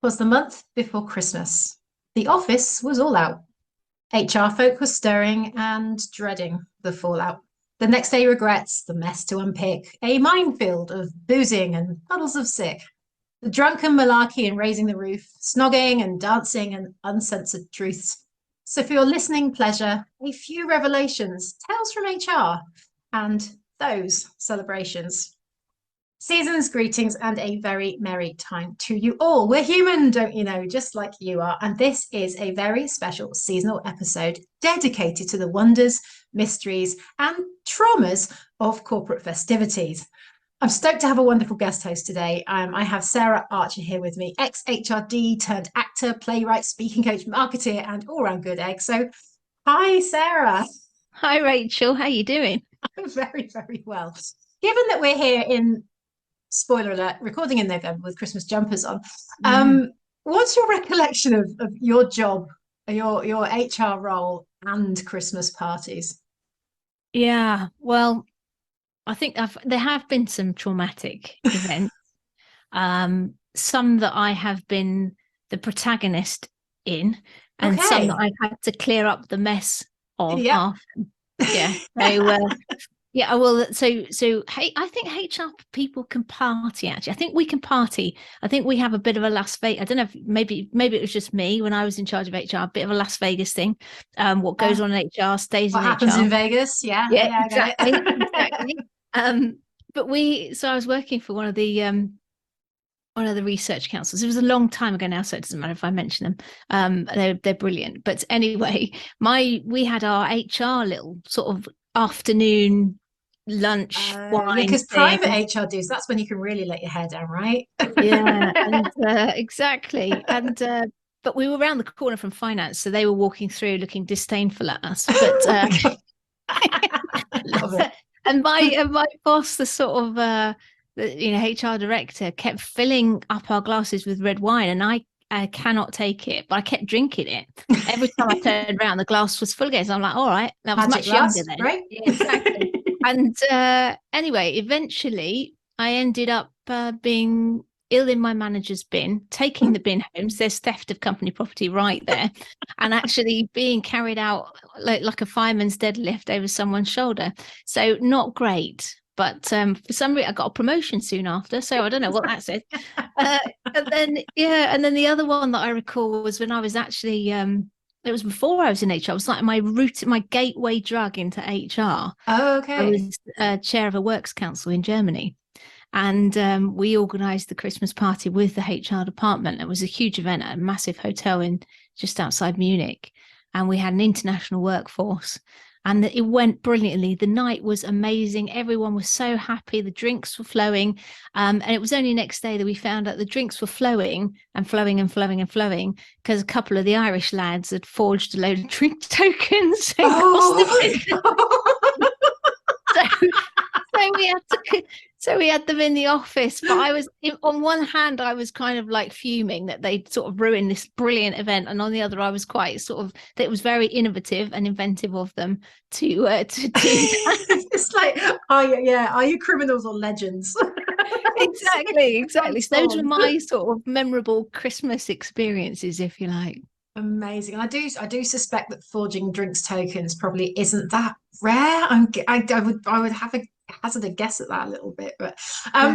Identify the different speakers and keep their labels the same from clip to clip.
Speaker 1: 'Twas the month before Christmas. The office was all out. HR folk were stirring and dreading the fallout. The next day regrets, the mess to unpick, a minefield of boozing and puddles of sick. The drunken malarkey and raising the roof, snogging and dancing and uncensored truths. So for your listening pleasure, a few revelations, tales from HR, and those celebrations. Season's greetings and a very merry time to you all. We're human, don't you know, just like you are. And this is a very special seasonal episode dedicated to the wonders, mysteries, and traumas of corporate festivities. I'm stoked to have a wonderful guest host today. I have Sarah Archer here with me, ex-HRD turned actor, playwright, speaking coach, marketeer, and all-round good egg. So, hi, Sarah.
Speaker 2: Hi, Rachel. How you doing?
Speaker 1: I'm very, very well. Given that we're here in, spoiler alert, recording in November with Christmas jumpers on, what's your recollection of your job, your HR role and Christmas parties?
Speaker 2: Yeah, well, I think there have been some traumatic events. Some that I have been the protagonist in, and some that I've had to clear up the mess of after. Yeah. So yeah, well, so hey, I think HR people can party. Actually, I think we can party. I think we have a bit of a Las Vegas. I don't know if maybe it was just me when I was in charge of HR, a bit of a Las Vegas thing. What goes on in HR stays in HR.
Speaker 1: What happens in Vegas? Yeah,
Speaker 2: exactly, exactly. But I was working for one of the research councils. It was a long time ago now, so it doesn't matter if I mention them. They're brilliant. But anyway, we had our HR little sort of afternoon lunch wine.
Speaker 1: Yeah, because private HR does. That's when you can really let your hair down, right?
Speaker 2: Yeah, and exactly. And but we were around the corner from finance, so they were walking through, looking disdainful at us. But
Speaker 1: love it.
Speaker 2: And my boss, the sort of HR director, kept filling up our glasses with red wine, and I cannot take it, but I kept drinking it. Every time I turned around, the glass was full again. So I'm like, all right, that was much younger then.
Speaker 1: Right?
Speaker 2: Yeah, exactly. And anyway, eventually I ended up being ill in my manager's bin, taking the bin home. So there's theft of company property right there, and actually being carried out like a fireman's deadlift over someone's shoulder. So not great. But for some reason, I got a promotion soon after, so I don't know what that said. And then the other one that I recall was when I was actually, it was before I was in HR. It was like my gateway drug into HR.
Speaker 1: Oh, okay.
Speaker 2: I was chair of a works council in Germany, and we organised the Christmas party with the HR department. It was a huge event at a massive hotel just outside Munich, and we had an international workforce. And it went brilliantly. The night was amazing. Everyone was so happy. The drinks were flowing. And it was only next day that we found out the drinks were flowing and flowing and flowing and flowing because a couple of the Irish lads had forged a load of drink tokens. So we had them in the office, but I was on one hand I was kind of like fuming that they'd sort of ruined this brilliant event, and on the other I was quite sort of that it was very innovative and inventive of them to do that.
Speaker 1: It's like, are you criminals or legends?
Speaker 2: Exactly. So those were my sort of memorable Christmas experiences, if you like.
Speaker 1: Amazing. And I do suspect that forging drinks tokens probably isn't that rare. I would have a hazard a guess at that a little bit, but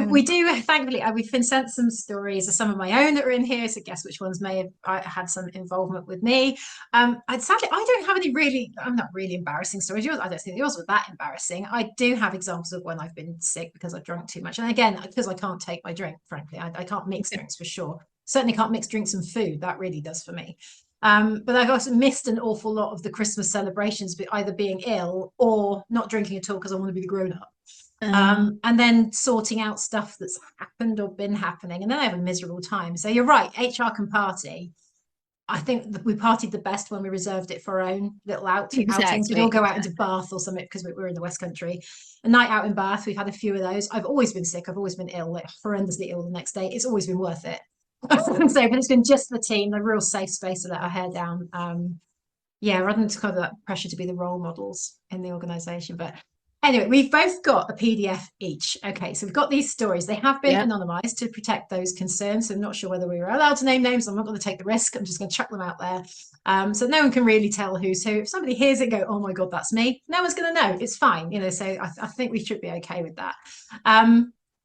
Speaker 1: we do thankfully we've been sent some stories of some of my own that are in here, so guess which ones may have had some involvement with me. Sadly I don't have any I'm not really embarrassing stories. I don't think yours were that embarrassing. I do have examples of when I've been sick because I've drunk too much, and again because I can't take my drink, frankly. I can't mix drinks for sure. Certainly can't mix drinks and food. That really does for me. But I've also missed an awful lot of the Christmas celebrations, either being ill or not drinking at all because I want to be the grown-up. And then sorting out stuff that's happened or been happening, and then I have a miserable time. So you're right, HR can party. I think we partied the best when we reserved it for our own little outings. We'd all go out into Bath or something because we were in the West Country. A night out in Bath, we've had a few of those. I've always been sick. I've always been ill, like horrendously ill the next day. It's always been worth it. So, but it's been just the team, a real safe space to let our hair down. Rather than to kind of that pressure to be the role models in the organisation. But Anyway, we've both got a PDF each. Okay, so we've got these stories. They have been anonymized to protect those concerned. So I'm not sure whether we were allowed to name names. I'm not going to take the risk. I'm just going to chuck them out there. So no one can really tell who's who. If somebody hears it and go, oh my God, that's me, no one's going to know. It's fine. So I think we should be okay with that.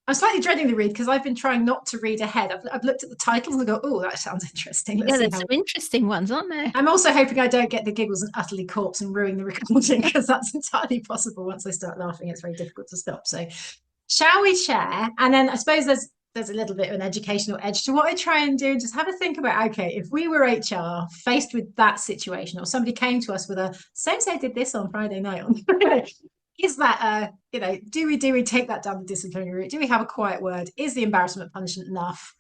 Speaker 1: I'm slightly dreading the read because I've been trying not to read ahead. I've looked at the titles and I go, oh, that sounds interesting. Let's see
Speaker 2: there's some interesting ones, aren't there?
Speaker 1: I'm also hoping I don't get the giggles and utterly corpse and ruin the recording, because that's entirely possible. Once I start laughing, it's very difficult to stop. So shall we share? And then I suppose there's a little bit of an educational edge to what I try and do. Just have a think about, okay, if we were HR faced with that situation, or somebody came to us with a so-and-so did this on Friday night, is that do we take that down the disciplinary route? Do we have a quiet word? Is the embarrassment punishment enough?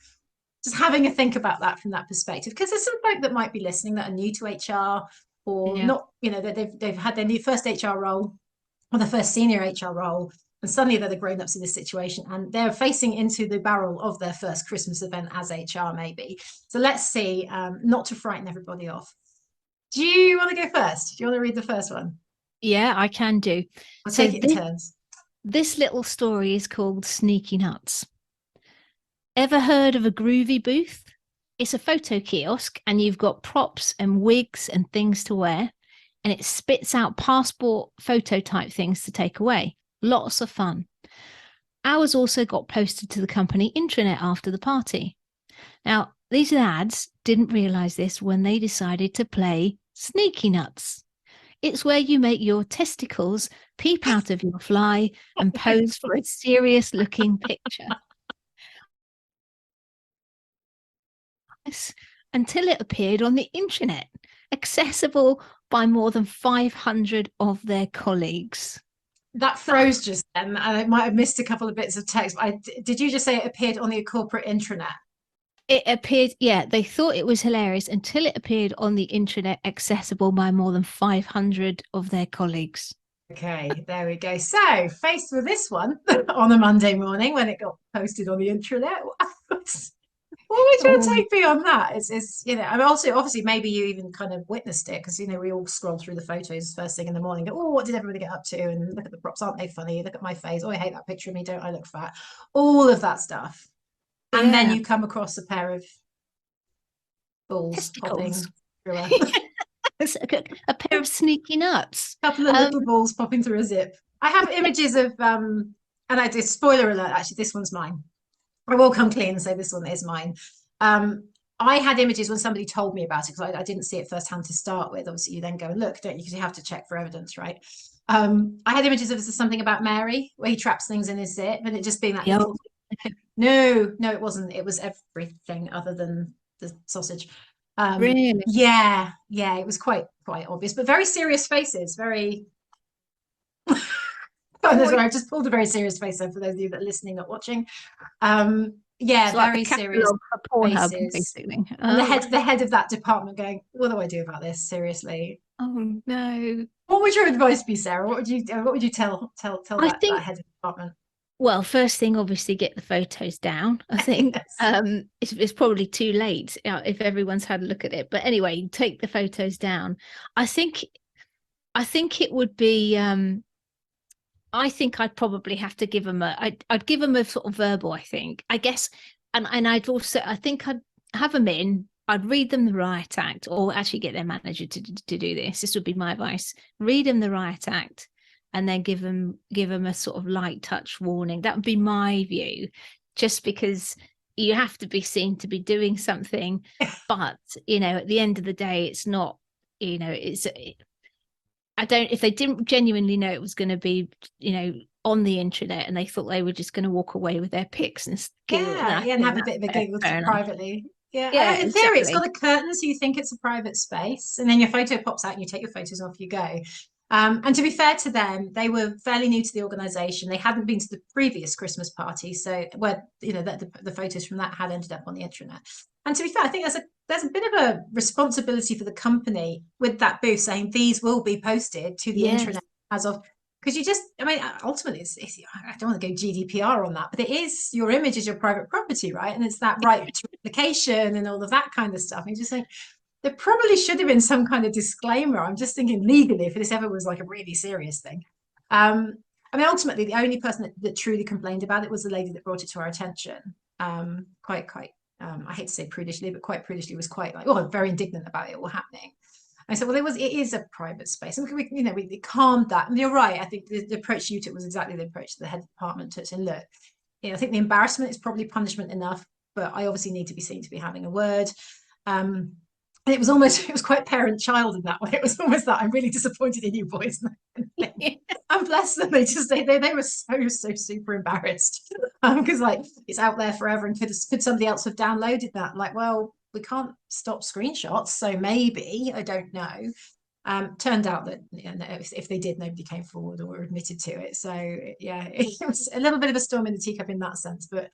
Speaker 1: Just having a think about that from that perspective, because there's some folk that might be listening that are new to HR, or not, that they've had their new first HR role or the first senior HR role, and suddenly they're the grown-ups in this situation and they're facing into the barrel of their first Christmas event as HR maybe. So let's see, not to frighten everybody off. Do you want to go first? Do you want to read the first one?
Speaker 2: Yeah, I can do.
Speaker 1: I'll take it in turns.
Speaker 2: This little story is called Sneaky Nuts. Ever heard of a groovy booth? It's a photo kiosk and you've got props and wigs and things to wear, and it spits out passport photo type things to take away. Lots of fun. Ours also got posted to the company intranet after the party. Now, these lads didn't realise this when they decided to play Sneaky Nuts. It's where you make your testicles peep out of your fly and pose for a serious looking picture. Until it appeared on the internet, accessible by more than 500 of their colleagues.
Speaker 1: That froze just then, and I might have missed a couple of bits of text. Did you just say it appeared on the corporate intranet?
Speaker 2: It appeared, yeah, they thought it was hilarious until it appeared on the intranet, accessible by more than 500 of their colleagues.
Speaker 1: Okay, there we go. So, faced with this one on a Monday morning when it got posted on the intranet, what would you take beyond that? It's I mean, also obviously maybe you even kind of witnessed it, because we all scroll through the photos first thing in the morning. Go, oh, what did everybody get up to? And look at the props, aren't they funny? Look at my face. Oh, I hate that picture of me. Don't I look fat? All of that stuff. And then you come across a pair of balls popping through
Speaker 2: a pair of sneaky nuts.
Speaker 1: A couple of little balls popping through a zip. I have images of and I did, spoiler alert, actually this one's mine. I will come clean and say this one is mine. I had images when somebody told me about it, because I didn't see it firsthand to start with. Obviously you then go and look, don't you, because you have to check for evidence, right? I had images of something about Mary where he traps things in his zip, and it just being that little... No, it wasn't. It was everything other than the sausage.
Speaker 2: Really?
Speaker 1: Yeah, it was quite obvious, but very serious faces. Very. I just pulled a very serious face there for those of you that are listening, not watching. Yeah, very serious faces. Basically. And the head of that department going, "What do I do about this? Seriously."
Speaker 2: Oh no.
Speaker 1: What would your advice be, Sarah? What would you tell that head of the department?
Speaker 2: Well, first thing, obviously, get the photos down. I think yes. It's probably too late if everyone's had a look at it. But anyway, take the photos down. I think it would be. I think I'd probably have to give them I'd give them a sort of verbal, I think, I guess, and I'd also, I think I'd have them in. I'd read them the riot act, or actually get their manager to do this. This would be my advice. Read them the riot act, and then give them a sort of light touch warning. That would be my view, just because you have to be seen to be doing something. But, at the end of the day, it's not, if they didn't genuinely know it was going to be, on the internet, and they thought they were just going to walk away with their pics and
Speaker 1: and have a bit of a giggle privately.
Speaker 2: Yeah,
Speaker 1: in theory, it's got a curtain, so you think it's a private space, and then your photo pops out and you take your photos, off you go. And to be fair to them, they were fairly new to the organisation. They hadn't been to the previous Christmas party, so where the photos from that had ended up on the intranet. And to be fair, I think there's a bit of a responsibility for the company with that booth saying these will be posted to the intranet as of, because ultimately, I don't want to go GDPR on that, but your image is your private property, right? And it's that right to replication and all of that kind of stuff. And you just think, there probably should have been some kind of disclaimer. I'm just thinking legally, if this ever was like a really serious thing. I mean, ultimately, the only person that truly complained about it was the lady that brought it to our attention. Quite, I hate to say prudishly, but quite prudishly, was quite like, oh, very indignant about it all happening. I said, well, it is a private space, and we calmed that. And you're right. I think the approach you took was exactly the approach that the head department took. And look, I think the embarrassment is probably punishment enough, but I obviously need to be seen to be having a word. And it was quite parent-child in that way. It was almost that, I'm really disappointed in you boys. And bless them, they were so super embarrassed, because like, it's out there forever, and could somebody else have downloaded that? Like, well, we can't stop screenshots, so maybe, I don't know. Turned out that if they did, nobody came forward or admitted to it. So yeah, it was a little bit of a storm in the teacup in that sense, but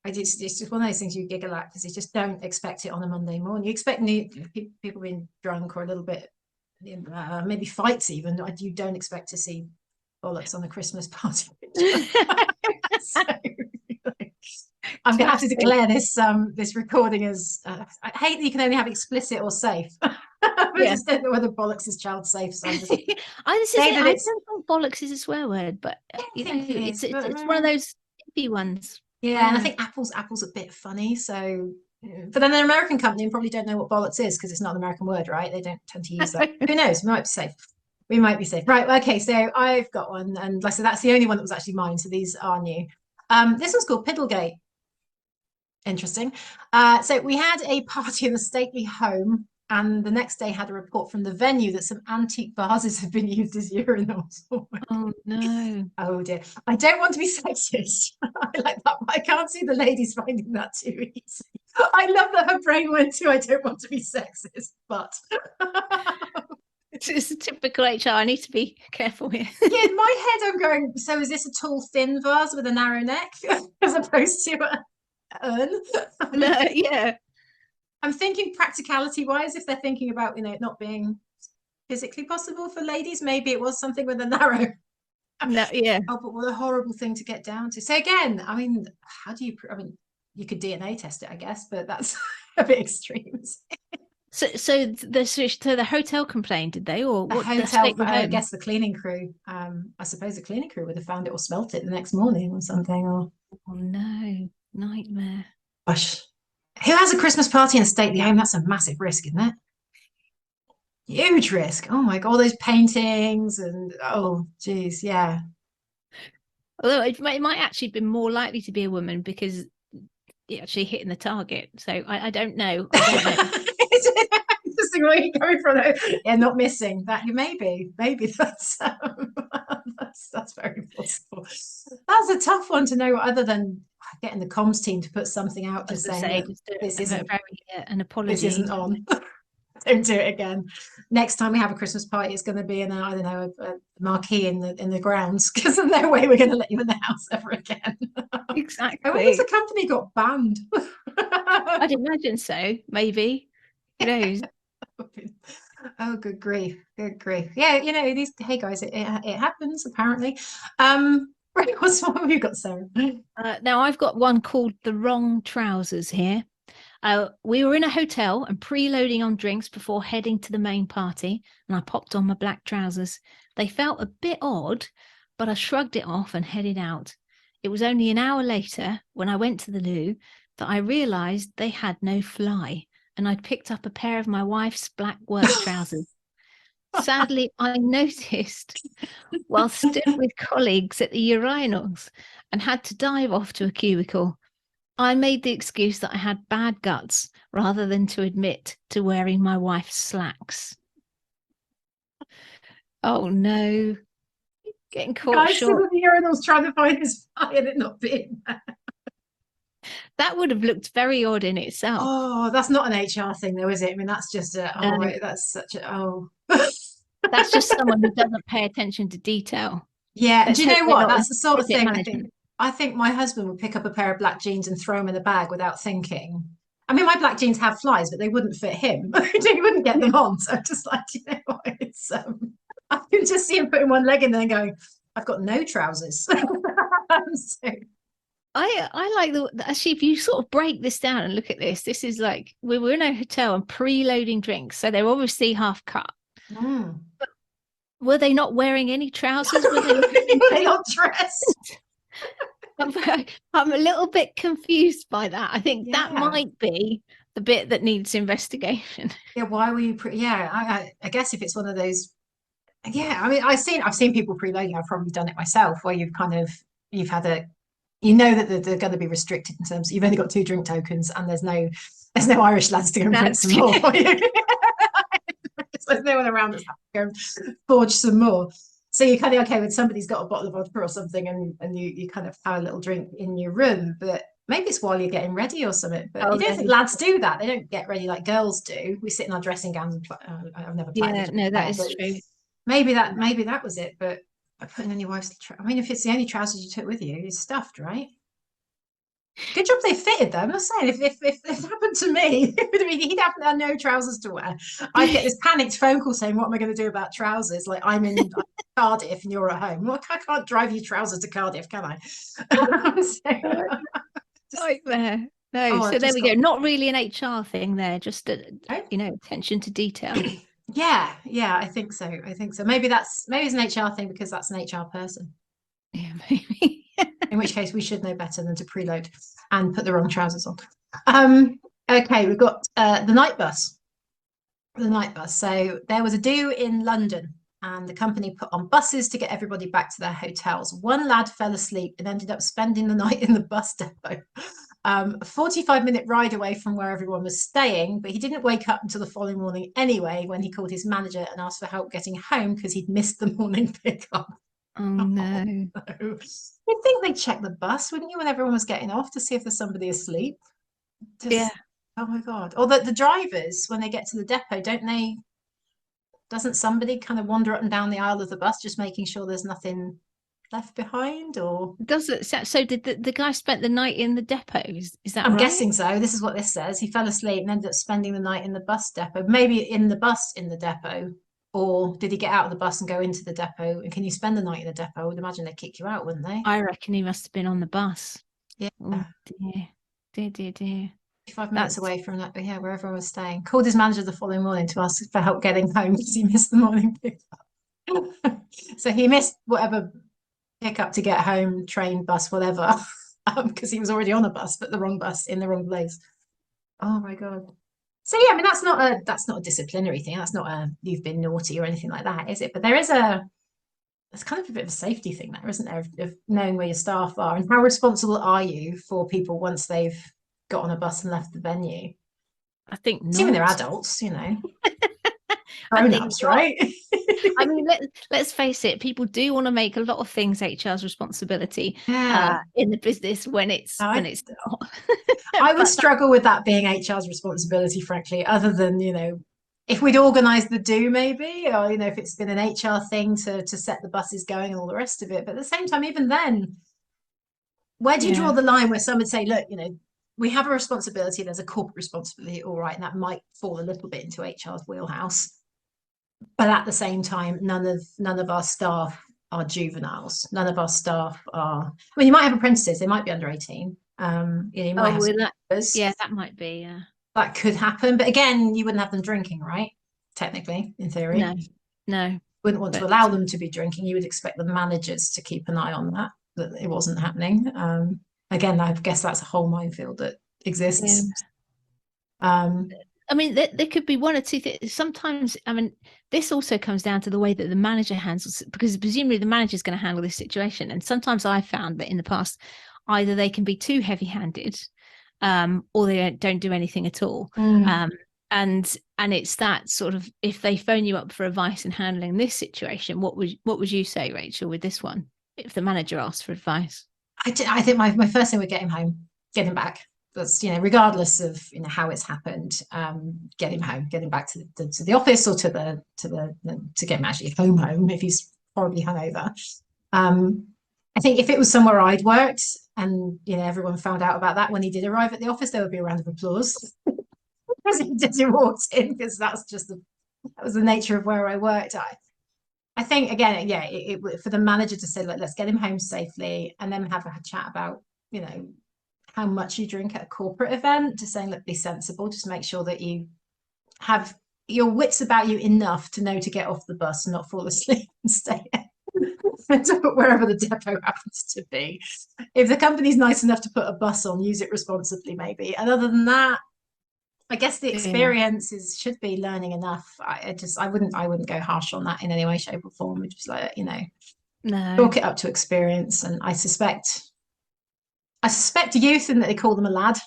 Speaker 1: it's just one of those things you giggle at, because you just don't expect it on a Monday morning. You expect people being drunk or a little bit, maybe fights even. You don't expect to see bollocks on a Christmas party. So, I'm going to have to declare this recording as I hate that you can only have explicit or safe. I just don't know whether bollocks is child safe. So I'm just
Speaker 2: I don't think bollocks is a swear word, but it's one of those iffy ones.
Speaker 1: Yeah, and I think apple's a bit funny. So, but then they're an American company and probably don't know what bollocks is, because it's not an American word, right? They don't tend to use that. Who knows? We might be safe. We might be safe. Right. Okay. So I've got one, and like I said, that's the only one that was actually mine. So these are new. This one's called Piddlegate. Interesting. So we had a party in the stately home, and the next day had a report from the venue that some antique vases had been used as urinals.
Speaker 2: Oh no.
Speaker 1: Oh dear. I don't want to be sexist. I like that, but I can't see the ladies finding that too easy. I love that her brain went to, I don't want to be sexist, but
Speaker 2: it's a typical HR. I need to be careful here.
Speaker 1: Yeah, in my head I'm going, so is this a tall, thin vase with a narrow neck as opposed to an urn?
Speaker 2: No, yeah.
Speaker 1: I'm thinking practicality wise, if they're thinking about, it not being physically possible for ladies, maybe it was something with a narrow.
Speaker 2: No, yeah.
Speaker 1: Oh, but what a horrible thing to get down to. So again, I mean, how do you, you could DNA test it, I guess, but that's a bit extreme.
Speaker 2: So the hotel complained, did they, or
Speaker 1: the
Speaker 2: what?
Speaker 1: Hotel, I guess the cleaning crew. I suppose the cleaning crew would have found it or smelt it the next morning or something. Or
Speaker 2: oh no, nightmare.
Speaker 1: Gosh, who has a Christmas party in a stately home? That's a massive risk, isn't it? Huge risk. Oh my God, all those paintings and oh geez, yeah.
Speaker 2: Although it might actually be more likely to be a woman, because it actually hitting the target. So I don't know.
Speaker 1: Interesting where you're going from there. Yeah, not missing that. Maybe that's that's very possible. That's a tough one to know, other than getting the comms team to put something out just saying this isn't
Speaker 2: an apology.
Speaker 1: This isn't on. Don't do it again. Next time we have a Christmas party, it's going to be in a, I don't know, a marquee in the grounds, because there's no way we're going to let you in the house ever again.
Speaker 2: Exactly.
Speaker 1: I wonder if the company got banned.
Speaker 2: I'd imagine so. Maybe. Who knows?
Speaker 1: Oh, good grief! Good grief! Yeah, these. Hey guys, it happens apparently. What have you got, Sarah?
Speaker 2: Now I've got one called The Wrong Trousers here. We were in a hotel and preloading on drinks before heading to the main party, and I popped on my black trousers. They felt a bit odd, but I shrugged it off and headed out. It was only an hour later, when I went to the loo, that I realised they had no fly, and I'd picked up a pair of my wife's black work trousers. Sadly, I noticed while stood with colleagues at the urinals and had to dive off to a cubicle. I made the excuse that I had bad guts rather than to admit to wearing my wife's slacks. Oh no. Getting caught short.
Speaker 1: Guys, the urinals trying to find his fly and it not being there.
Speaker 2: That would have looked very odd in itself.
Speaker 1: Oh, that's not an HR thing though, is it? I mean, that's just that's such a
Speaker 2: that's just someone who doesn't pay attention to detail.
Speaker 1: Yeah, do you know what? That's the sort of thing I think my husband would pick up a pair of black jeans and throw them in the bag without thinking. I mean, my black jeans have flies, but they wouldn't fit him. He wouldn't get them on. So I'm just like, what? It's I can just see him putting one leg in there and going, I've got no trousers. So,
Speaker 2: I like actually, if you sort of break this down and look at this is like we were in a hotel and preloading drinks, so they're obviously half cut. But Were they not wearing any trousers? Were they
Speaker 1: Were they not dressed?
Speaker 2: I'm a little bit confused by that. I think that
Speaker 1: Yeah.
Speaker 2: might be the bit that needs investigation.
Speaker 1: Yeah, why were you yeah, I guess if it's one of those, yeah, I mean, I've seen people preloading. I've probably done it myself, where you've had a, you know that they're going to be restricted in terms of, you've only got 2 drink tokens and there's no Irish lads to go and print some more for you. So there's no one around that's happy to go and forge some more. So you're kind of okay with somebody's got a bottle of vodka or something, and you kind of have a little drink in your room, but maybe it's while you're getting ready or something. But you don't think lads do that? They don't get ready like girls do. We sit in our dressing gowns and I've never
Speaker 2: Yeah, no, that is true.
Speaker 1: Maybe that was it. But putting on your wife's, I mean, if it's the only trousers you took with you, you're stuffed, right? Good job they fitted though. I'm not saying if it happened to me, it would have been, he'd have no trousers to wear. I'd get this panicked phone call saying, "What am I going to do about trousers? Like I'm in Cardiff and you're at home. Well, I can't drive you trousers to Cardiff, can I?"
Speaker 2: Nightmare. No, so there we go. Not really an HR thing there, just attention to detail.
Speaker 1: Yeah, I think so. Maybe it's an HR thing because that's an HR person.
Speaker 2: Yeah, maybe.
Speaker 1: In which case we should know better than to preload and put the wrong trousers on. Okay, we've got the night bus. So there was a do in London and the company put on buses to get everybody back to their hotels. One lad fell asleep and ended up spending the night in the bus depot. A 45-minute ride away from where everyone was staying, but he didn't wake up until the following morning anyway, when he called his manager and asked for help getting home because he'd missed the morning pickup.
Speaker 2: Oh no.
Speaker 1: You'd think they'd check the bus, wouldn't you, when everyone was getting off to see if there's somebody asleep?
Speaker 2: Yeah.
Speaker 1: Oh my God. Or the drivers, when they get to the depot, doesn't somebody kind of wander up and down the aisle of the bus just making sure there's nothing left behind? Or
Speaker 2: does it? So did the guy spent the night in the depot? Is that
Speaker 1: I'm
Speaker 2: right?
Speaker 1: guessing so. This is what this says. He fell asleep and ended up spending the night in the bus depot. Maybe in the bus in the depot. Or did he get out of the bus and go into the depot? And can you spend the night in the depot? I would imagine they'd kick you out, wouldn't they?
Speaker 2: I reckon he must have been on the bus.
Speaker 1: Yeah.
Speaker 2: Oh dear.
Speaker 1: 5 minutes away from that, where everyone was staying. Called his manager the following morning to ask for help getting home because he missed the morning pickup. So he missed whatever pickup to get home, train, bus, whatever, because he was already on a bus, but the wrong bus in the wrong place. Oh my God. So yeah, I mean that's not a disciplinary thing. That's not a you've been naughty or anything like that, is it? But there's kind of a bit of a safety thing there, isn't there, of knowing where your staff are and how responsible are you for people once they've got on a bus and left the venue.
Speaker 2: I think not.
Speaker 1: Assuming they're adults, grown-ups, right?
Speaker 2: I mean, let's face it, people do want to make a lot of things HR's responsibility in the business when it's not.
Speaker 1: I would struggle with that being HR's responsibility, frankly, other than, if we'd organised the do maybe, or, if it's been an HR thing to set the buses going and all the rest of it. But at the same time, even then, where do you draw the line where some would say, look, we have a responsibility, there's a corporate responsibility, all right, and that might fall a little bit into HR's wheelhouse. But at the same time, none of our staff are juveniles. None of our staff are, I mean, you might have apprentices, they might be under 18. You might have
Speaker 2: that might be, yeah.
Speaker 1: That could happen. But again, you wouldn't have them drinking, right? Technically, in theory.
Speaker 2: No.
Speaker 1: Wouldn't want to allow them to be drinking. You would expect the managers to keep an eye on that it wasn't happening. Again, I guess that's a whole minefield that exists.
Speaker 2: I mean, there could be one or two things. Sometimes, I mean, this also comes down to the way that the manager handles it, because presumably the manager is going to handle this situation. And sometimes I've found that in the past, either they can be too heavy-handed, or they don't do anything at all. And it's that sort of, if they phone you up for advice in handling this situation, what would you say, Rachel, with this one, if the manager asked for advice?
Speaker 1: I think my first thing would get him home, get him back. That's, regardless of how it's happened, get him home, get him back to the office, or to get him actually home if he's horribly hungover. I think if it was somewhere I'd worked and everyone found out about that when he did arrive at the office, there would be a round of applause as he walked in, because that was the nature of where I worked. I think again, it for the manager to say, like, let's get him home safely, and then have a chat about how much you drink at a corporate event, to saying, look, be sensible, just make sure that you have your wits about you enough to know to get off the bus and not fall asleep and stay. To know to get off the bus and not fall asleep and stay wherever the depot happens to be. If the company's nice enough to put a bus on, use it responsibly, maybe. And other than that, I guess the
Speaker 2: Yeah.
Speaker 1: experiences should be learning enough. I wouldn't go harsh on that in any way, shape, or form. We'd just like,
Speaker 2: No.
Speaker 1: chalk it up to experience. And I suspect youth, and that they call them a lad.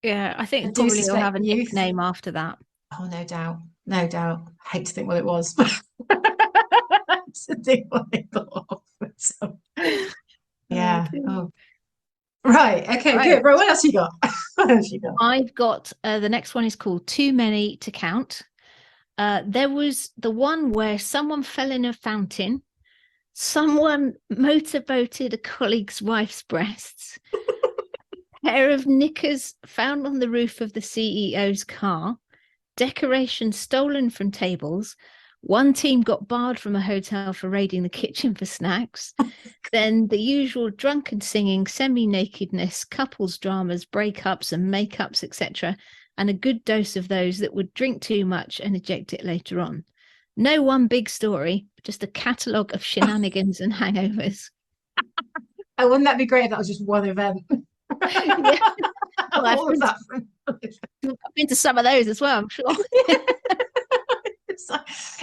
Speaker 2: Yeah, I
Speaker 1: I
Speaker 2: think
Speaker 1: do
Speaker 2: probably he'll
Speaker 1: suspect
Speaker 2: have a
Speaker 1: youth.
Speaker 2: nickname after that.
Speaker 1: Oh, no doubt. No doubt. I hate to think what it was. To think what they thought. So,
Speaker 2: Oh,
Speaker 1: yeah.
Speaker 2: dear.
Speaker 1: Oh. Right. Okay,
Speaker 2: Right.
Speaker 1: good. Right, what else you got? What else you got?
Speaker 2: I've got the next one is called Too Many to Count. There was the one where someone fell in a fountain, someone motorboated a colleague's wife's breasts, a pair of knickers found on the roof of the CEO's car, decorations stolen from tables. One team got barred from a hotel for raiding the kitchen for snacks. Then the usual drunken singing, semi-nakedness, couples dramas, breakups and makeups, etc. And a good dose of those that would drink too much and eject it later on. No one big story, just a catalogue of shenanigans and hangovers.
Speaker 1: Oh, wouldn't that be great if that was just one event?
Speaker 2: Yeah. Well, I've
Speaker 1: All of that.
Speaker 2: been to some of those as well, I'm sure.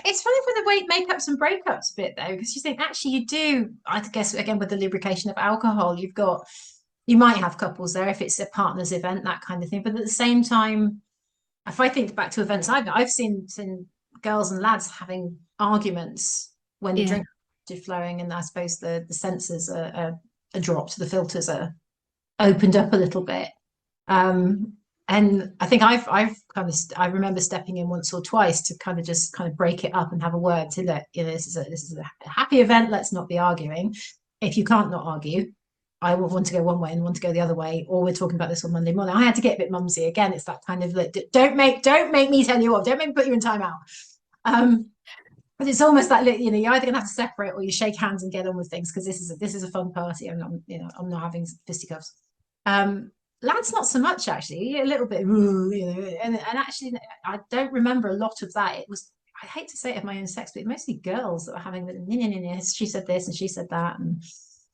Speaker 1: It's funny for the weight makeups and breakups bit though, because you think actually you do, I guess again with the lubrication of alcohol, you might have couples there if it's a partner's event, that kind of thing. But at the same time, if I think back to events I've seen girls and lads having arguments when the
Speaker 2: Yeah.
Speaker 1: drink is flowing, and I suppose the sensors are dropped, the filters are opened up a little bit. And I think I remember stepping in once or twice to kind of just kind of break it up and have a word to let this is a happy event. Let's not be arguing. If you can't not argue, I will want to go one way and want to go the other way, or we're talking about this on Monday morning. I had to get a bit mumsy again. It's that kind of like, don't make me tell you off. Don't make me put you in timeout. But it's almost that you're either gonna have to separate or you shake hands and get on with things because this is a fun party and I'm not having fisticuffs. Lads, not so much actually. A little bit, and actually, I don't remember a lot of that. It was, I hate to say it of my own sex, but mostly girls that were having the she said this and she said that, and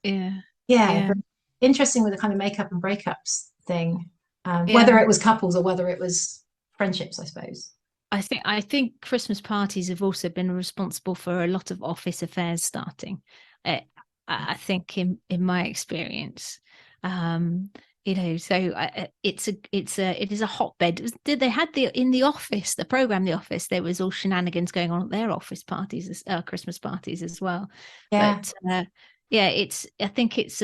Speaker 2: Yeah.
Speaker 1: yeah,
Speaker 2: Yeah.
Speaker 1: but interesting with the kind of makeup and breakups thing,
Speaker 2: Yeah.
Speaker 1: whether it was couples or whether it was friendships, I suppose.
Speaker 2: I think Christmas parties have also been responsible for a lot of office affairs starting. I think in my experience, so it is a hotbed. Did they had in the office, the program, The Office, there was all shenanigans going on at their office parties, Christmas parties as well.
Speaker 1: Yeah.
Speaker 2: But I think it's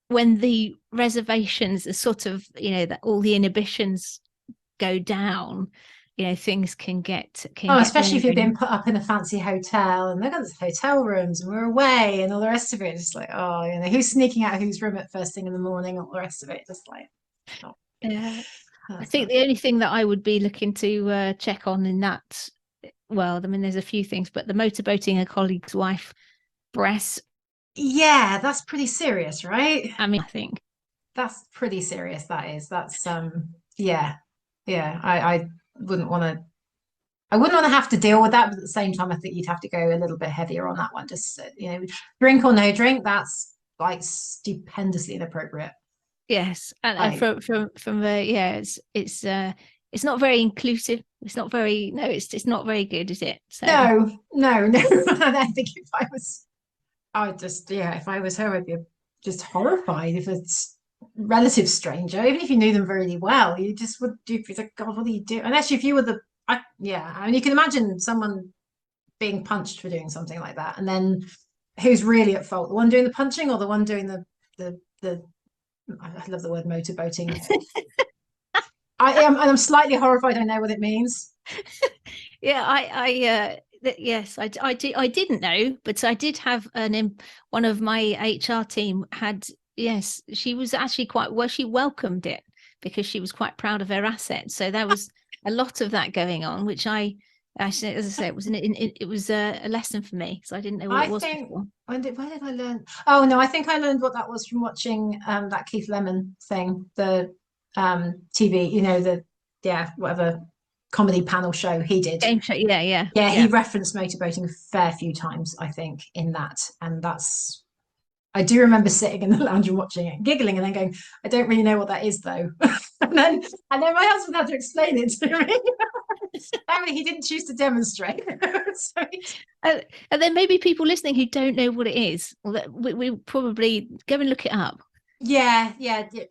Speaker 2: when the reservations are sort of, that all the inhibitions go down, things can get
Speaker 1: Especially if you've
Speaker 2: very,
Speaker 1: been put up in a fancy hotel and they've got hotel rooms and we're away and all the rest of it. Just like, who's sneaking out whose room at first thing in the morning, all the rest of it. Just like, oh,
Speaker 2: I think the only thing that I would be looking to check on in that, well, I mean, there's a few things, but the motorboating a colleague's wife breasts.
Speaker 1: Yeah, that's pretty serious, right?
Speaker 2: I mean, I think
Speaker 1: That's pretty serious. That's yeah. Yeah. I wouldn't want to have to deal with that, but at the same time, I think you'd have to go a little bit heavier on that one. Just drink or no drink, that's like stupendously inappropriate.
Speaker 2: yes, and from it's not very inclusive. It's not very it's not very good, is it? So
Speaker 1: No. I think if I was her, I'd be just horrified if it's relative stranger, even if you knew them really well, you just would do. It's like, God, what do you do? Unless if you were I mean, you can imagine someone being punched for doing something like that, and then who's really at fault? The one doing the punching or the one doing the I love the word motorboating. I'm slightly horrified. I know what it means.
Speaker 2: Yeah, yes, I didn't know, but I did have one of my HR team had, yes, she was actually she welcomed it because she was quite proud of her assets. So there was a lot of that going on, which I actually, as I say, it was a lesson for me, so I didn't know what it was before.
Speaker 1: Where did I learn? Oh no, I think I learned what that was from watching that Keith Lemon thing, the TV, whatever comedy panel show he did.
Speaker 2: Game show.
Speaker 1: Yeah, he referenced motorboating a fair few times, I think, in that. And that's, I do remember sitting in the lounge and watching it, giggling, and then going, I don't really know what that is, though. and then my husband had to explain it to me. Apparently, he didn't choose to demonstrate.
Speaker 2: And then maybe people listening who don't know what it is, we probably go and look it up.
Speaker 1: Yeah,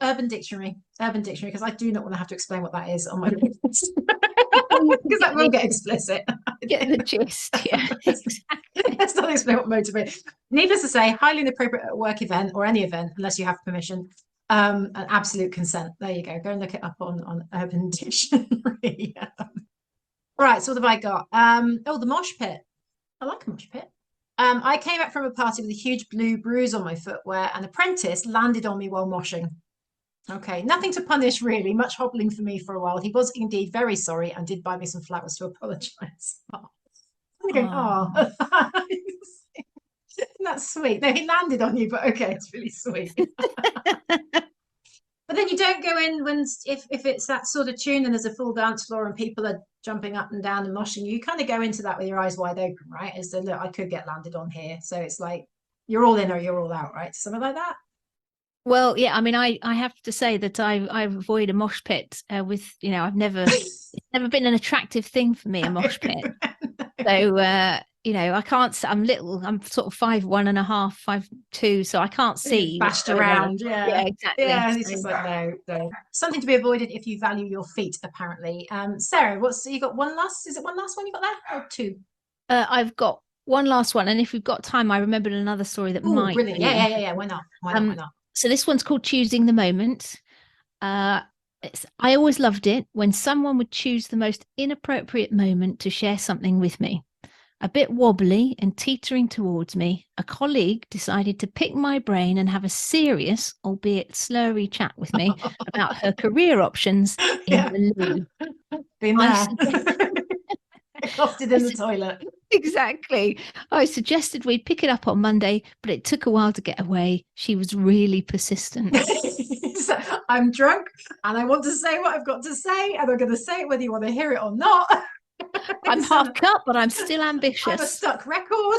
Speaker 1: Urban Dictionary, because I do not want to have to explain what that is on my list. Because that will get explicit.
Speaker 2: Get the gist. Yeah, exactly.
Speaker 1: Let's not explain what motivates. Needless to say, highly inappropriate at a work event or any event unless you have permission. An absolute consent. There you go. Go and look it up on Urban Dictionary. Right, so what have I got? The mosh pit. I like a mosh pit. I came back from a party with a huge blue bruise on my foot where an apprentice landed on me while moshing. Okay, nothing to punish really, much hobbling for me for a while. He was indeed very sorry and did buy me some flowers to apologise. I'm going, that's sweet. No, he landed on you, but okay, it's really sweet. But then you don't go in when if it's that sort of tune and there's a full dance floor and people are jumping up and down and moshing, you kind of go into that with your eyes wide open, right? As so, look, I could get landed on here. So it's like you're all in or you're all out, right? Something like that.
Speaker 2: Well, yeah, I mean, I have to say that I avoid a mosh pit with, I've never it's never been an attractive thing for me, a mosh pit. So I can't. I'm sort of 5'1.5", 5'2", so I can't see.
Speaker 1: Bashed around,
Speaker 2: yeah, exactly.
Speaker 1: Yeah, it's just like no. Something to be avoided if you value your feet, apparently. Sarah, you got one last? Is it one last one you got there, or two?
Speaker 2: I've got one last one, and if we've got time, I remembered another story that might.
Speaker 1: Brilliant. Yeah. Why not? Why not?
Speaker 2: So this one's called Choosing the Moment. I always loved it when someone would choose the most inappropriate moment to share something with me. A bit wobbly and teetering towards me, a colleague decided to pick my brain and have a serious, albeit slurry chat with me about her career options in the loo.
Speaker 1: Been there. Lost it in the toilet.
Speaker 2: Exactly. I suggested we'd pick it up on Monday, but it took a while to get away. She was really persistent.
Speaker 1: So, I'm drunk and I want to say what I've got to say, and I'm going to say it whether you want to hear it or not.
Speaker 2: I'm half cut, but I'm still ambitious.
Speaker 1: I'm a stuck record.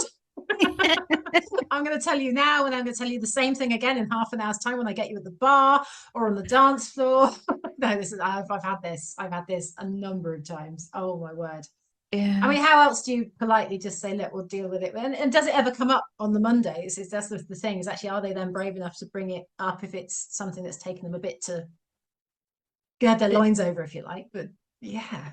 Speaker 1: I'm going to tell you now, and I'm going to tell you the same thing again in half an hour's time when I get you at the bar or on the dance floor. No, I've had this a number of times. Oh my word.
Speaker 2: Yeah.
Speaker 1: I mean, how else do you politely just say, look, we'll deal with it? And does it ever come up on the Mondays? That's the thing, is actually, are they then brave enough to bring it up if it's something that's taken them a bit to get their loins over, if you like? But yeah.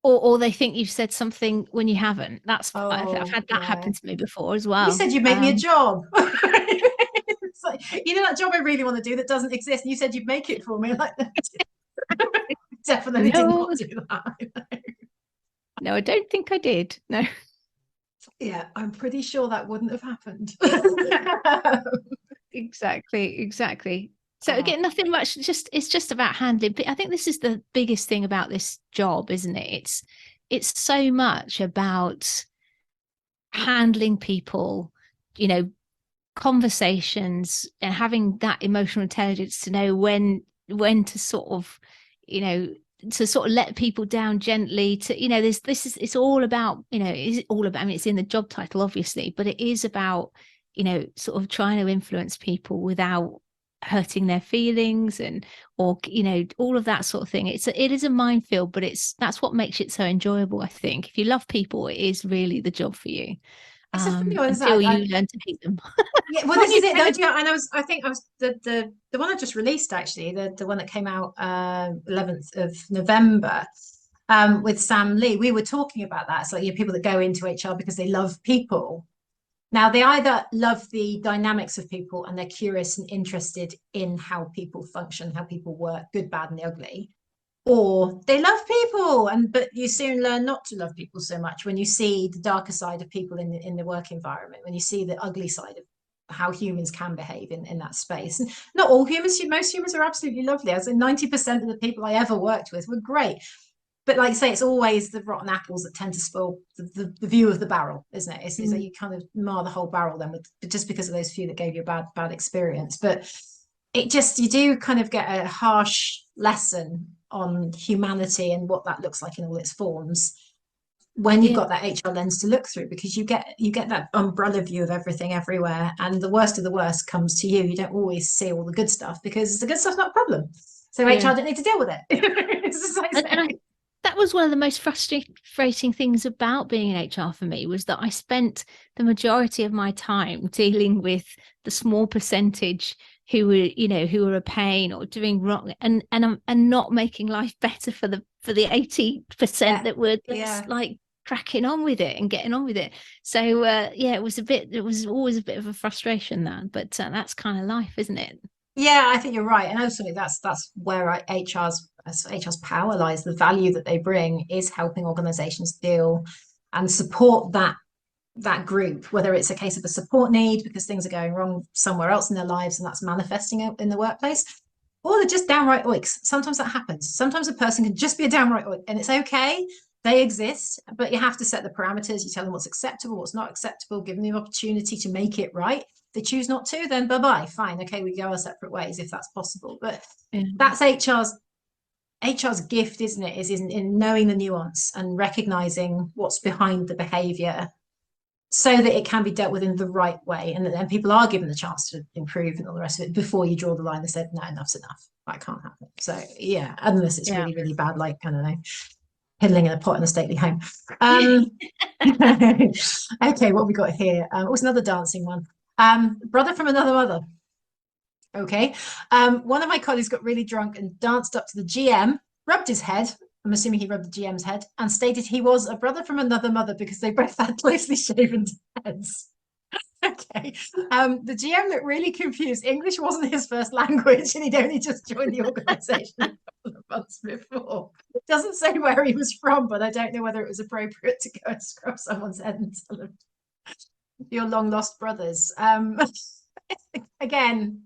Speaker 2: Or they think you've said something when you haven't. I've had that happen to me before as well.
Speaker 1: You said you'd make me a job. It's like, that job I really want to do that doesn't exist. And you said you'd make it for me. Like, definitely did not do that.
Speaker 2: No, I don't think I did. No.
Speaker 1: Yeah, I'm pretty sure that wouldn't have happened.
Speaker 2: Exactly. So again, nothing much. It's just about handling. I think this is the biggest thing about this job, isn't it? It's so much about handling people, conversations, and having that emotional intelligence to know when to sort of, to sort of let people down gently. It's all about, it's in the job title, obviously, but it is about, sort of trying to influence people without hurting their feelings or all of that sort of thing. It is a minefield, but that's what makes it so enjoyable. I think if you love people, it is really the job for you. Until you learn to hate them.
Speaker 1: Yeah, well, this is it. I think I was the one I just released, actually, the one that came out 11th of November, with Sam Lee. We were talking about that. So people that go into HR because they love people. Now, they either love the dynamics of people and they're curious and interested in how people function, how people work, good, bad, and the ugly, or they love people, but you soon learn not to love people so much when you see the darker side of people in the work environment, when you see the ugly side of how humans can behave in that space. And not all humans, most humans are absolutely lovely. I said 90% of the people I ever worked with were great. But like I say, it's always the rotten apples that tend to spoil the view of the barrel, isn't it? It's that you kind of mar the whole barrel then just because of those few that gave you a bad experience. But you do kind of get a harsh lesson on humanity and what that looks like in all its forms when you've got that HR lens to look through, because you get that umbrella view of everything everywhere, and the worst of the worst comes to you. You don't always see all the good stuff because the good stuff's not a problem. So HR don't need to deal with it.
Speaker 2: That was one of the most frustrating things about being in HR for me, was that I spent the majority of my time dealing with the small percentage who were a pain or doing wrong, and not making life better for the 80% that were just like cracking on with it and getting on with it. So it was always a bit of a frustration, that, but that's kind of life, isn't it?
Speaker 1: Yeah, I think you're right, and also that's where HR's power lies. The value that they bring is helping organizations deal and support that group, whether it's a case of a support need because things are going wrong somewhere else in their lives and that's manifesting in the workplace, or they're just downright oiks. Sometimes that happens. Sometimes a person can just be a downright oik, and it's okay. They exist, but you have to set the parameters. You tell them what's acceptable, what's not acceptable, give them the opportunity to make it right. If they choose not to, then bye-bye. Fine. Okay, we go our separate ways if that's possible. But that's HR's gift, isn't it? Is in knowing the nuance and recognizing what's behind the behavior so that it can be dealt with in the right way. And then people are given the chance to improve and all the rest of it before you draw the line and say, no, enough's enough. That can't happen. So yeah, unless it's really, really bad, like, I don't know, piddling in a pot in a stately home. Okay, what have we got here? What's another dancing one? Brother from another mother. Okay. One of my colleagues got really drunk and danced up to the GM, rubbed his head. I'm assuming he rubbed the GM's head, and stated he was a brother from another mother because they both had closely shaven heads. Okay. The GM looked really confused. English wasn't his first language, and he'd only just joined the organization a couple of months before. It doesn't say where he was from, but I don't know whether it was appropriate to go and scrub someone's head and tell them your long lost brothers. Again,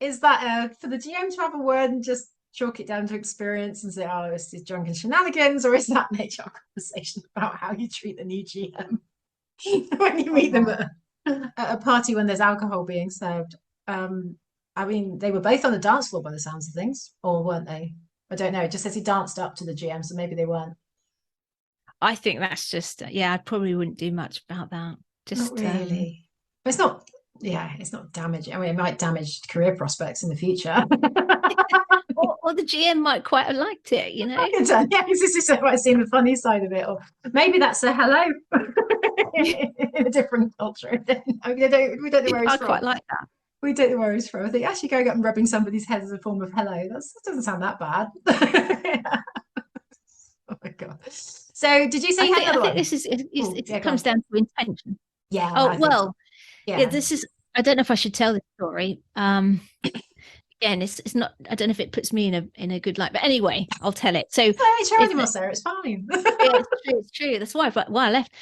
Speaker 1: is that for the GM to have a word and just chalk it down to experience and say, oh, it's these drunken shenanigans, or is that an HR conversation about how you treat the new GM when you meet them at a party when there's alcohol being served? I mean, they were both on the dance floor by the sounds of things, or weren't they? I don't know. It just says he danced up to the GM, so maybe they weren't.
Speaker 2: I think that's just, I probably wouldn't do much about that. Just
Speaker 1: not really. But it's not, it's not damaging. I mean, it might damage career prospects in the future.
Speaker 2: or the GM might quite have liked it, you know?
Speaker 1: Yeah, he's might seen the funny side of it, or maybe that's a hello in a different culture. I mean, we don't know where he's from.
Speaker 2: I quite like that.
Speaker 1: We don't know where he's from. I think actually going up and rubbing somebody's head as a form of hello, that doesn't sound that bad. Oh my god. So did you say
Speaker 2: I think this is it comes down to intention.
Speaker 1: Yeah.
Speaker 2: Oh well. Yeah. This is, I don't know if I should tell this story. Again, it's not, I don't know if it puts me in a good light, but anyway, I'll tell it. So
Speaker 1: anymore, Sarah, it's fine.
Speaker 2: it's true. That's why I left.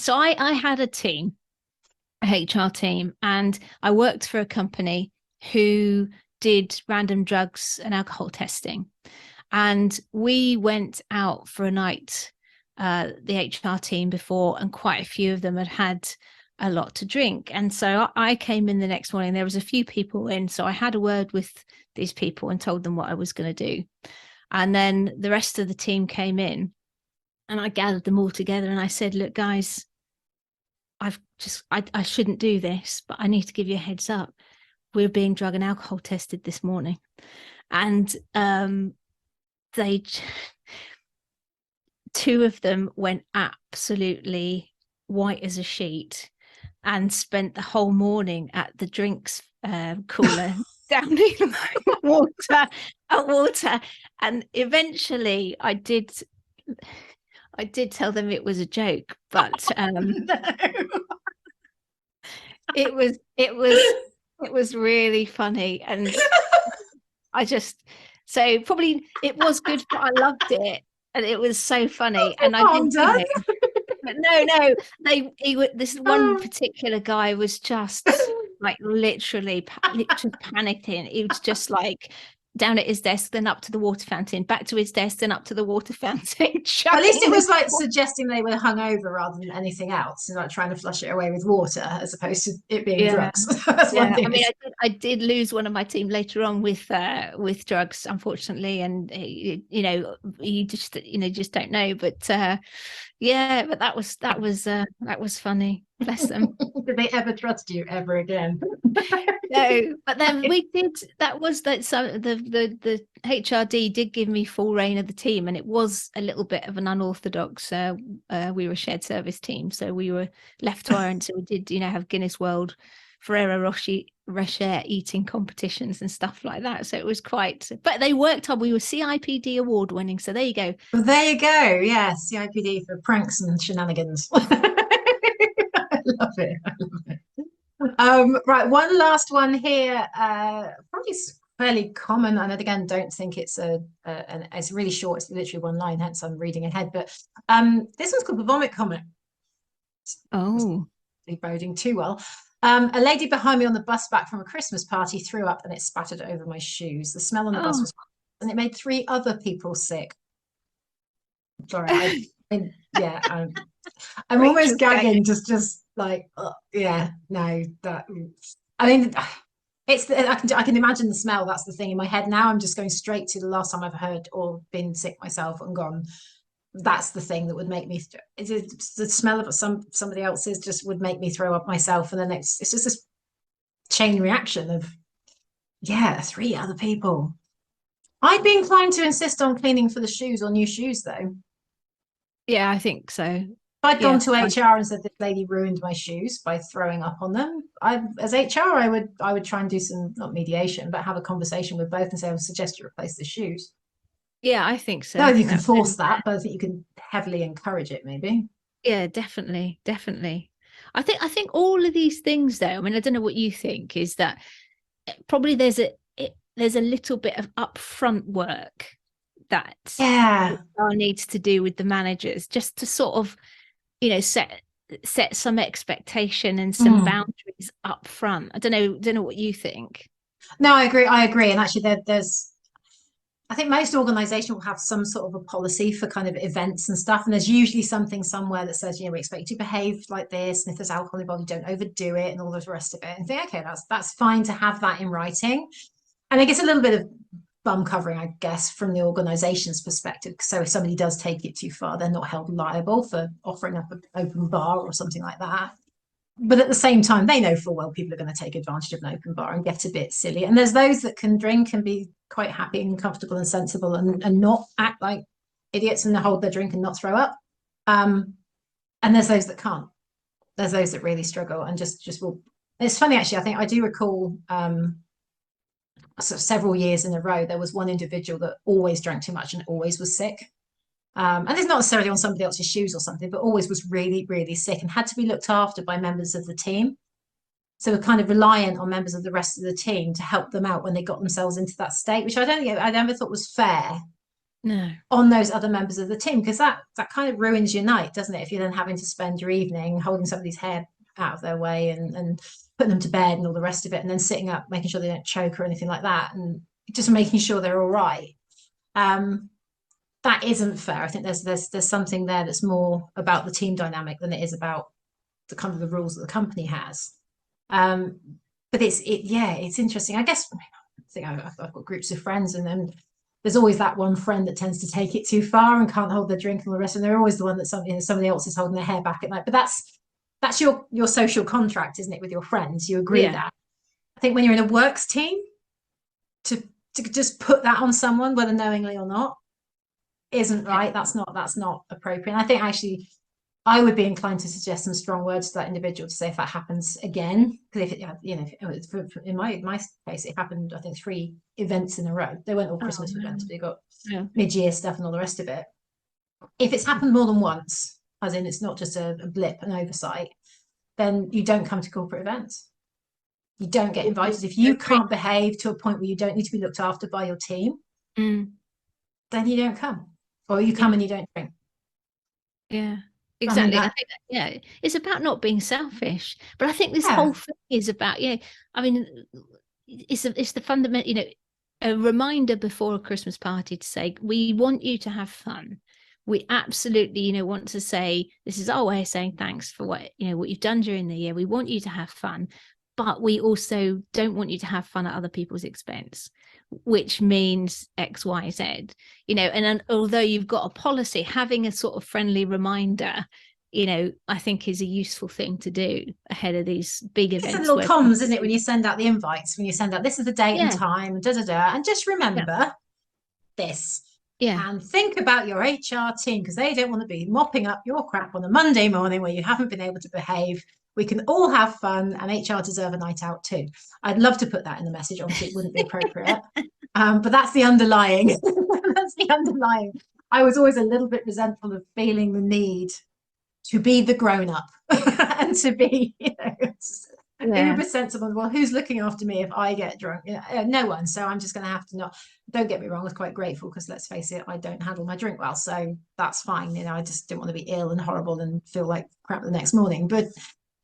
Speaker 2: So I had a team, a HR team, and I worked for a company who did random drugs and alcohol testing. And we went out for a night, the HR team before, and quite a few of them had a lot to drink. And so I came in the next morning, there was a few people in, so I had a word with these people and told them what I was going to do. And then the rest of the team came in and I gathered them all together and I said, look guys, I shouldn't do this, but I need to give you a heads up. We're being drug and alcohol tested this morning. And two of them went absolutely white as a sheet and spent the whole morning at the drinks cooler downing water. And eventually I did tell them it was a joke, but it was really funny. And so probably it was good, but I loved it. And it was so funny. And I didn't but no, this one particular guy was just like literally panicking. He was just like down at his desk, then up to the water fountain, back to his desk, then up to the water fountain.
Speaker 1: At least it was like suggesting they were hungover rather than anything else, and like trying to flush it away with water as opposed to it being drugs. That's one thing.
Speaker 2: I mean, I did lose one of my team later on with drugs, unfortunately, and you just don't know. But but that was funny. Bless them.
Speaker 1: Did they ever trust you ever again?
Speaker 2: No, but then we did. That was that. So the HRD did give me full reign of the team, and it was a little bit of an unorthodox. We were a shared service team, so we were left to our own. So we did, have Guinness World, Ferrero Rocher eating competitions and stuff like that. So it was quite. But they worked hard. We were CIPD award winning. So there you go.
Speaker 1: Well, there you go. Yeah, CIPD for pranks and shenanigans. I love it. Right, one last one here. Probably fairly common, and again, don't think it's it's really short. It's literally one line, hence I'm reading ahead. But this one's called the vomit comet.
Speaker 2: Oh,
Speaker 1: boding too well. A lady behind me on the bus back from a Christmas party threw up, and it spattered over my shoes. The smell on the bus was, and it made 3 other people sick. Sorry, I'm almost gagging, just like, yeah, no, that, I mean, I can imagine the smell. That's the thing in my head now. I'm just going straight to the last time I've heard or been sick myself and gone, that's the thing that would make me, it's the smell of somebody else's just would make me throw up myself. And then it's just this chain reaction of, 3 other people. I'd be inclined to insist on cleaning for the shoes or new shoes though.
Speaker 2: Yeah, I think so. If
Speaker 1: I'd gone to HR and said this lady ruined my shoes by throwing up on them, as HR, I would try and do some, not mediation, but have a conversation with both and say, I would suggest you replace the shoes.
Speaker 2: Yeah, I think so.
Speaker 1: No, you can force that, but I think you can heavily encourage it, maybe.
Speaker 2: Yeah, definitely. I think all of these things, though, I mean, I don't know what you think, is that probably there's a little bit of upfront work that needs to do with the managers, just to sort of, set some expectation and some boundaries up front. I don't know what you think.
Speaker 1: No, I agree. And actually I think most organizations will have some sort of a policy for kind of events and stuff. And there's usually something somewhere that says, we expect you to behave like this. And if there's alcohol involved, you don't overdo it and all the rest of it. And think, okay, that's fine to have that in writing. And I guess a little bit of bum covering, I guess, from the organization's perspective. So if somebody does take it too far, they're not held liable for offering up an open bar or something like that. But at the same time, they know full well people are going to take advantage of an open bar and get a bit silly. And there's those that can drink and be quite happy and comfortable and sensible and not act like idiots and hold their drink and not throw up. And there's those that can't. There's those that really struggle and just will. It's funny, actually, I think I do recall several years in a row, there was one individual that always drank too much and always was sick. And it's not necessarily on somebody else's shoes or something, but always was really, really sick and had to be looked after by members of the team. So we're kind of reliant on members of the rest of the team to help them out when they got themselves into that state, which I never thought was fair.
Speaker 2: No.
Speaker 1: On those other members of the team, because that kind of ruins your night, doesn't it? If you're then having to spend your evening holding somebody's hair out of their way and putting them to bed and all the rest of it, and then sitting up, making sure they don't choke or anything like that, and just making sure they're all right. That isn't fair. I think there's something there that's more about the team dynamic than it is about the kind of the rules that the company has. But it's interesting. I guess I think I've got groups of friends, and then there's always that one friend that tends to take it too far and can't hold their drink and all the rest, and they're always the one that somebody else is holding their hair back at night. But that's your social contract, isn't it, with your friends? You agree that. I think when you're in a works team, to just put that on someone, whether knowingly or not, isn't right. That's not appropriate. And I think actually I would be inclined to suggest some strong words to that individual to say if that happens again, because in my case it happened, I think 3 events in a row. They weren't all Christmas events, but they got mid-year stuff and all the rest of it. If it's happened more than once, as in it's not just a blip, an oversight, then you don't come to corporate events. You don't get invited. If you can't behave to a point where you don't need to be looked after by your team, then you don't come. Or you come and you don't drink.
Speaker 2: Yeah, exactly. I think it's about not being selfish. But I think this whole thing is about, I mean, it's the fundamental, a reminder before a Christmas party to say, we want you to have fun. We absolutely, want to say, this is our way of saying thanks for what you've done during the year. We want you to have fun, but we also don't want you to have fun at other people's expense, which means X, Y, Z, and although you've got a policy, having a sort of friendly reminder, I think is a useful thing to do ahead of these big events.
Speaker 1: It's a little comms, isn't it? When you send out the invites, when you send out, this is the date and time, and just remember this.
Speaker 2: Yeah.
Speaker 1: And think about your HR team, because they don't want to be mopping up your crap on a Monday morning where you haven't been able to behave. We can all have fun, and HR deserve a night out too. I'd love to put that in the message. Obviously, it wouldn't be appropriate, but that's the underlying. That's the underlying. I was always a little bit resentful of feeling the need to be the grown-up and to be, uber sensible. Well, who's looking after me if I get drunk? No one. So I'm just going to have to not. Don't get me wrong, I was quite grateful because, let's face it, I don't handle my drink well, so that's fine. I just didn't want to be ill and horrible and feel like crap the next morning. But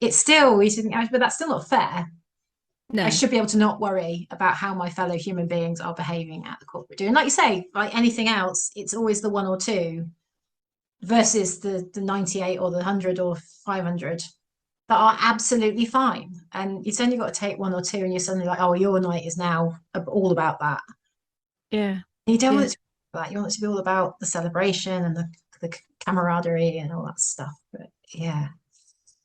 Speaker 1: it's still, but that's still not fair. No. I should be able to not worry about how my fellow human beings are behaving at the corporate do. And like you say, like anything else, it's always the 1 or 2 versus the 98 or the 100 or 500 that are absolutely fine. And it's only got to take 1 or 2 and you're suddenly like, oh, your night is now all about that.
Speaker 2: Yeah.
Speaker 1: You don't want it to be that. You want it to be all about the celebration and the camaraderie and all that stuff. But yeah.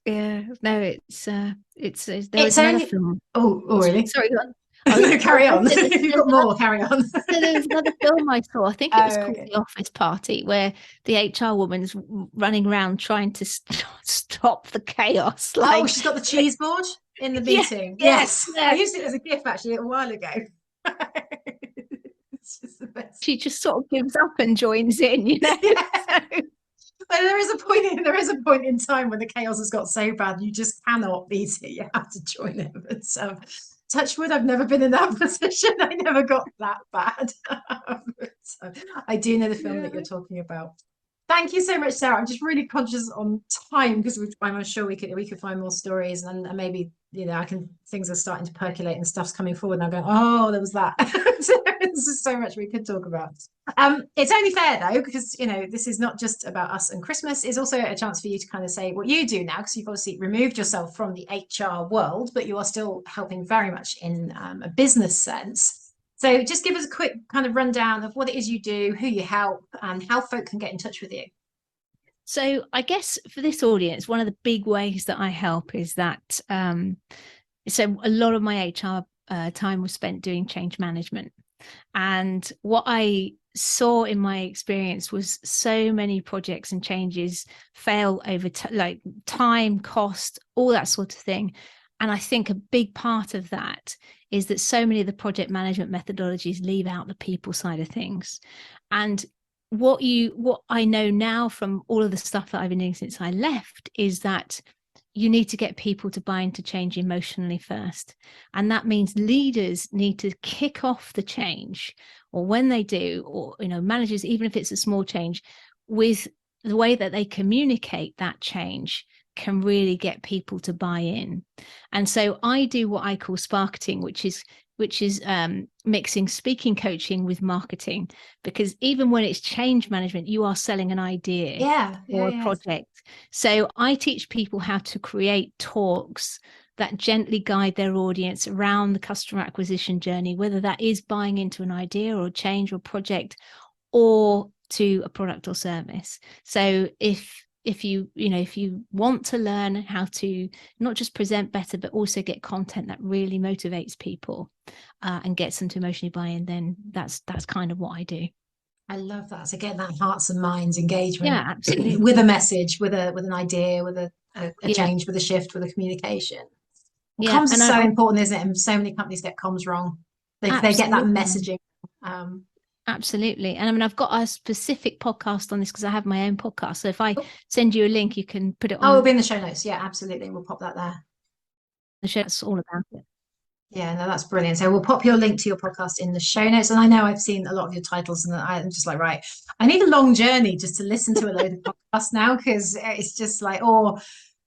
Speaker 2: Yeah. No, it's only
Speaker 1: film. Oh, really?
Speaker 2: Sorry, go on.
Speaker 1: No, carry on. You've got more, carry on.
Speaker 2: So there was another film I saw, I think it was called The Office Party, where the HR woman's running around trying to stop the chaos.
Speaker 1: She's got the cheese board in the meeting. Yes. I used it as a gift actually a while ago. It's just the best.
Speaker 2: She just sort of gives up and joins in,
Speaker 1: Yeah. But there is a point in time when the chaos has got so bad you just cannot beat it. You have to join it. But touch wood, I've never been in that position. I never got that bad. But, I do know the film that you're talking about. Thank you so much, Sarah. I'm just really conscious on time because I'm sure we could find more stories, and maybe things are starting to percolate and stuff's coming forward, and I'm going, oh, there was that. There's so much we could talk about. It's only fair though, because this is not just about us and Christmas. It's also a chance for you to kind of say what you do now, because you've obviously removed yourself from the HR world, but you are still helping very much in a business sense. So just give us a quick kind of rundown of what it is you do, who you help, and how folk can get in touch with you.
Speaker 2: So I guess for this audience, one of the big ways that I help is that, so a lot of my HR time was spent doing change management. And what I saw in my experience was so many projects and changes fail over time, cost, all that sort of thing. And I think a big part of that is that so many of the project management methodologies leave out the people side of things. And what I know now from all of the stuff that I've been doing since I left is that you need to get people to buy into change emotionally first. And that means leaders need to kick off the change, or when they do, or managers, even if it's a small change, with the way that they communicate that change can really get people to buy in. And so I do what I call sparketing, which is mixing speaking coaching with marketing, because even when it's change management, you are selling an idea or a project. So I teach people how to create talks that gently guide their audience around the customer acquisition journey, whether that is buying into an idea or change or project or to a product or service. So if you want to learn how to not just present better, but also get content that really motivates people and gets them to emotionally buy in, then that's kind of what I do.
Speaker 1: I love that. So get that hearts and minds engagement,
Speaker 2: absolutely,
Speaker 1: with a message, with an idea, with a change, with a shift, with a communication. Comms is so important, isn't it? And so many companies get comms wrong. They get that messaging.
Speaker 2: Absolutely. And I've got a specific podcast on this because I have my own podcast. So if I send you a link, you can put it on.
Speaker 1: It'll be in the show notes. Yeah, absolutely. We'll pop that there.
Speaker 2: The show, that's all about it.
Speaker 1: Yeah, no, that's brilliant. So we'll pop your link to your podcast in the show notes. And I know I've seen a lot of your titles and I'm just like, right, I need a long journey just to listen to a load of podcasts now, because it's just like, I'm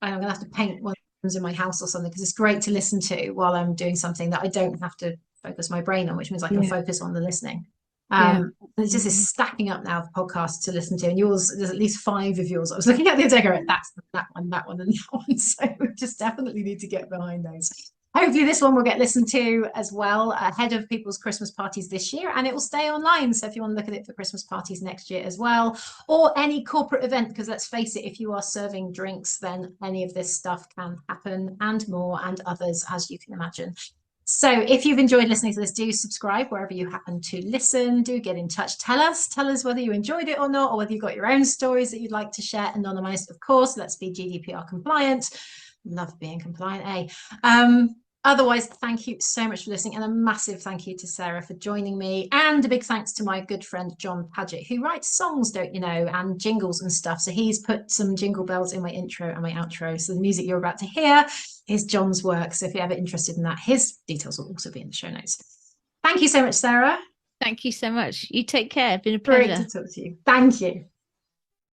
Speaker 1: going to have to paint one in my house or something, because it's great to listen to while I'm doing something that I don't have to focus my brain on, which means I can focus on the listening. There's just this stacking up now of podcasts to listen to, and yours, there's at least 5 of yours. I was looking at the other day, that's that one, and that one. So we just definitely need to get behind those. Hopefully this one will get listened to as well ahead of people's Christmas parties this year, and it will stay online. So if you want to look at it for Christmas parties next year as well, or any corporate event, because let's face it, if you are serving drinks, then any of this stuff can happen, and more, and others, as you can imagine. So if you've enjoyed listening to this, do subscribe wherever you happen to listen. Do get in touch. Tell us whether you enjoyed it or not, or whether you've got your own stories that you'd like to share, anonymized, of course. Let's be GDPR compliant. Love being compliant, Otherwise, thank you so much for listening, and a massive thank you to Sarah for joining me, and a big thanks to my good friend John Paget, who writes songs, don't you know, and jingles and stuff. So he's put some jingle bells in my intro and my outro. So the music you're about to hear is John's work. So if you're ever interested in that, his details will also be in the show notes. Thank you so much, Sarah.
Speaker 2: Thank you so much. You take care. It's been a pleasure.
Speaker 1: Great to talk to you. Thank you.